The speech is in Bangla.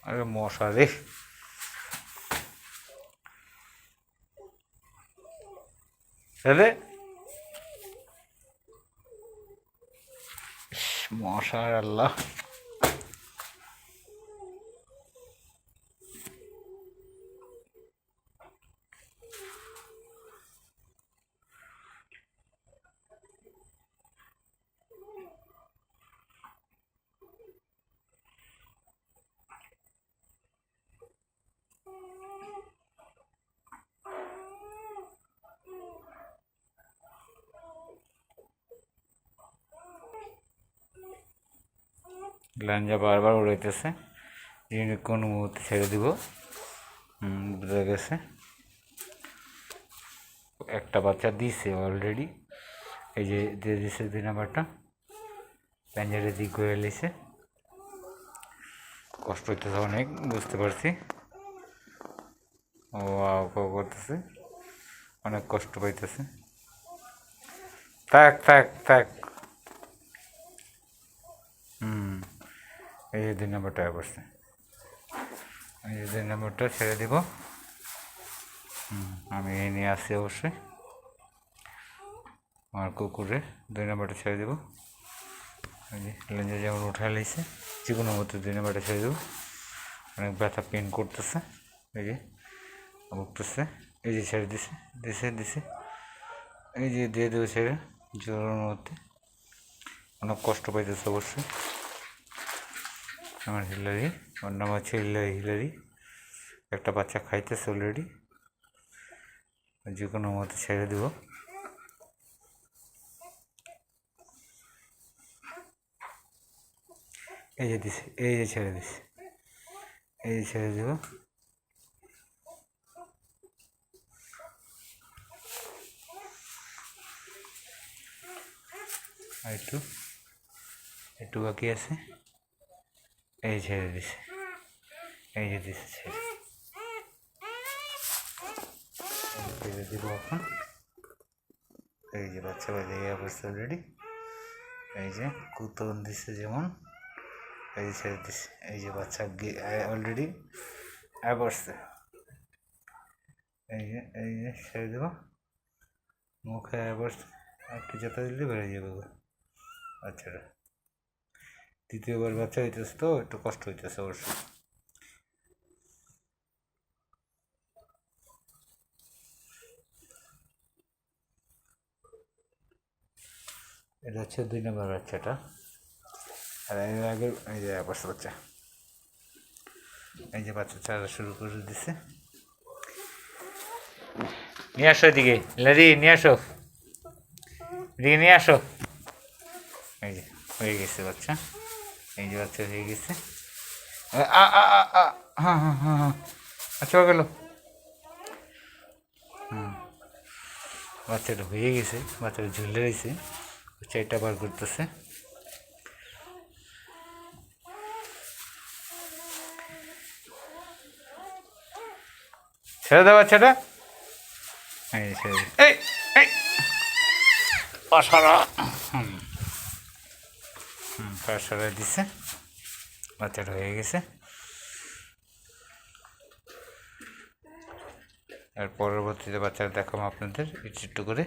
আরে মশা রে, রে মশার আল্লাহ। লাঞ্জা বারবার উড়াইতেছে, কোন মুহূর্তে ছেড়ে দিব। বুঝে গেছে, একটা বাচ্চা দিছে অলরেডি, এই যে দিয়ে দিছে 2 নাম্বারটা, লাঞ্জারের দিক করে লিছে। কষ্ট হইতেছে অনেক, বুঝতে পারছি। ও করতেছে, অনেক কষ্ট পাইতেছে। থাক থাক থাক। এই যে 2 নাম্বারটা বসছে, এই যে 2 নাম্বারটা ছেড়ে দিব। আমি নিয়ে আসছি অবশ্যই আমার কুকুরে। 2 নাম্বারটা ছেড়ে দেবো। এই যে লেঞ্জে যেমন উঠা লাইছে, যে কোনো মতো 2 নাম্বারটা ছেড়ে দেবো। অনেক ব্যথা পেন করতেছে, এই যে ভুগতেছে। এই যে ছেড়ে দিছে, দিছে এই যে দিয়ে দেবো ছেড়ে, জোরের মধ্যে। অনেক কষ্ট পাইতেছে অবশ্যই আমার হিলারি। ওর নাম হচ্ছে হিলারি। একটা বাচ্চা খাইতেছে অলরেডি, যে কোনো মতো ছেড়ে দেবো। এই যে দিছে, এই যে ছেড়ে দিছে, এই যে ছেড়ে দেবো। আর একটু বাকি আছে, এই ছেড়ে দিছে, এই যে দিছে ছেড়ে দিব এখন। এই যে বাচ্চা বেরিয়ে অবস্থা অলরেডি, এই যে কুতন দিছে যেমন, এই যে ছেড়ে দিছে। এই যে বাচ্চা অলরেডি বসছে, এই যে ছেড়ে দেবো। মুখে বসছে, একটু যেতে দিলে বেড়ে যাবে বাচ্চাটা। দ্বিতীয়বার বাচ্চা হইতেছে তো একটু কষ্ট হইতেছে অবশ্যই। এটা হচ্ছে 2 নম্বর বাচ্চাটা, আর এর আগে এই যে বসে বাচ্চা, এই যে বাচ্চা ছাড়া শুরু করে দিছে। নিয়ে আসো এদিকে, লারি নিয়ে আসো, এদিকে নিয়ে আসো। এই যে হয়ে গেছে বাচ্চা, এই যে বাচ্চা হয়ে গেছে। হ্যাঁ হ্যাঁ হ্যাঁ হ্যাঁ, আচ্ছা গেল। বাচ্চাটা হয়ে গেছে, বাচ্চাটা ঝুলে রয়েছে, চারটা বার করতেছে। ছেড়ে দাও বাচ্চাটা, এই ছেড়ে এই এই পাশারা, পাশারা দিছে, বাচ্চাটা হয়ে গেছে। আর পরবর্তীতে বাচ্চাটা দেখাবো আপনাদের একটু করে।